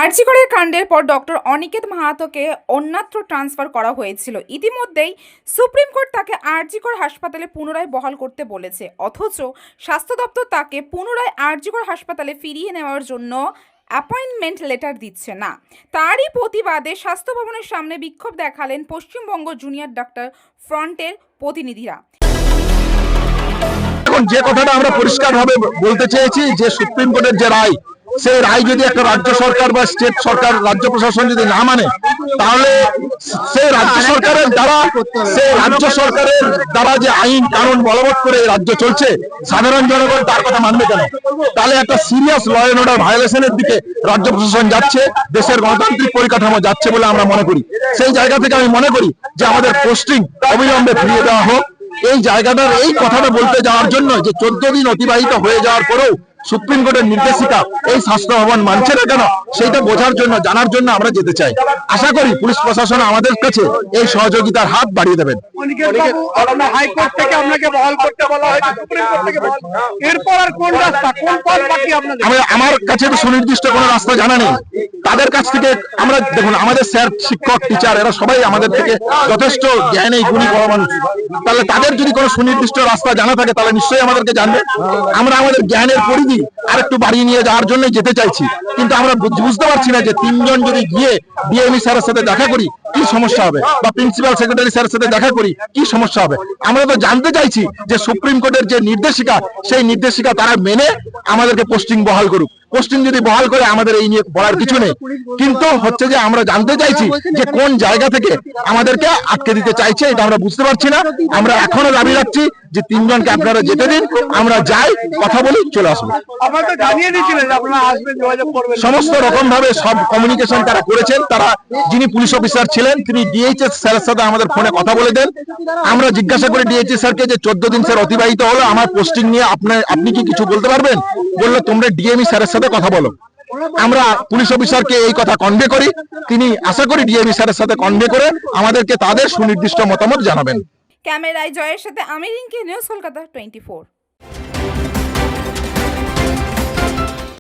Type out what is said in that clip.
আরজিকরের কাণ্ডের পর ডক্টর অনিকেত মাহাতোকে অন্যত্র ট্রান্সফার করা হয়েছিল। ইতিমধ্যেই সুপ্রিম কোর্ট তাকে আরজিকর হাসপাতালে পুনরায় বহাল করতে বলেছে। অথচ স্বাস্থ্য দপ্তর তাকে পুনরায় আরজিকর হাসপাতালে ফিরিয়ে নেওয়ার জন্য অ্যাপয়েন্টমেন্ট লেটার দিচ্ছে না। তারই প্রতিবাদে স্বাস্থ্য ভবনের সামনে বিক্ষোভ দেখালেন পশ্চিমবঙ্গ জুনিয়র ডাক্তার ফ্রন্টের প্রতিনিধিরা। এখন যে কথাটা আমরা পরিষ্কারভাবে বলতে চেয়েছি যে সুপ্রিম কোর্টের যে রায়, সেই রায় যদি একটা রাজ্য সরকার বা স্টেট সরকার, রাজ্য প্রশাসন যদি না মানে, তাহলে সেই রাজ্য সরকারের দ্বারা যে আইন কানুন বলবৎ করে রাজ্য চলছে, সাধারণ জনগণ তার কথা মানবে কেন? তাহলে একটা সিরিয়াস ল এন্ড অর্ডার ভায়োলেশনের দিকে রাজ্য প্রশাসন যাচ্ছে, দেশের গণতান্ত্রিক পরিকাঠামো যাচ্ছে বলে আমরা মনে করি। সেই জায়গা থেকে আমি মনে করি যে আমাদের পোস্টিং অবিলম্বে ফিরিয়ে দেওয়া হোক। এই জায়গাটার এই কথাটা বলতে যাওয়ার জন্য যে 14 দিন অতিবাহিত হয়ে যাওয়ার পরেও সুপ্রিম কোর্টের নির্দেশিকা এই স্বাস্থ্য ভবন মানছে না কেন, সেইটা বোঝার জন্য, জানার জন্য আমরা যেতে চাই। আশা করি পুলিশ প্রশাসন আমাদের কাছে এই সহযোগিতার হাত বাড়িয়ে দেবেন। হাইকোর্ট থেকে আপনাকে বহাল করতে বলা হয়েছে, সুপ্রিম কোর্ট থেকে বহাল, এরপর আর কোন রাস্তা, কোন পথ বাকি আপনাদের? আমার কাছে তো সুনির্দিষ্ট কোনো রাস্তা জানা নেই। তাদের কাছ থেকে আমরা, দেখুন, আমাদের স্যার, শিক্ষক, টিচার, এরা সবাই আমাদের থেকে যথেষ্ট জ্ঞানী গুণী বড় মানুষ। তাহলে তাদের যদি কোনো সুনির্দিষ্ট রাস্তা জানা থাকে তাহলে নিশ্চয়ই আমাদেরকে জানবে। আমরা আমাদের জ্ঞানের পরিধি আর একটু বাড়িয়ে নিয়ে যাওয়ার জন্য যেতে চাইছি, কিন্তু আমরা বুঝতে পারছি না যে তিনজন যদি গিয়ে ডিএমই স্যারের সাথে দেখা করি কি সমস্যা হবে, বা প্রিন্সিপাল সেক্রেটারি স্যারের সাথে দেখা করি কি সমস্যা হবে। আমরা তো জানতে চাইছি যে সুপ্রিম কোর্টের যে নির্দেশিকা, সেই নির্দেশিকা তারা মেনে আমাদেরকে পোস্টিং বহাল করুক। পোস্টিং যদি বহাল করে আমাদের এই নিয়ে বলার কিছু নেই, কিন্তু হচ্ছে যে আমরা জানতে চাইছি যে কোন জায়গা থেকে আমাদেরকে আটকে দিতে চাইছে, এটা আমরা বুঝতে পারছি না। আমরা এখনো দাবি রাখছি যে তিনজনকে আপনারা যেতে দিন, আমরা যাই, কথা বলি, চলে আসবো। সমস্ত রকম ভাবে সব কমিউনিকেশন তারা করেছেন। তারা, যিনি পুলিশ অফিসার ছিলেন, তিনি ডিএইচএস স্যারের সাথে আমাদের ফোনে কথা বলে দেন। আমরা জিজ্ঞাসা করি ডিএইচএস স্যারকে যে 14 দিন স্যার অতিবাহিত হলো, আমার পোস্টিং নিয়ে আপনি কি কিছু বলতে পারবেন? বললো তোমরা ডিএমই স্যারের সাথে কথা বলো। আমরা পুলিশ অফিসারকে এই কথা কনভে করি, তিনি আশা করি ডিএমই স্যারের সাথে কনভে করে আমাদেরকে তাদের সুনির্দিষ্ট মতামত জানাবেন। ক্যামেরায় জয়ের সাথে আমি রিঙ্কি, নিউজ কলকাতা 24।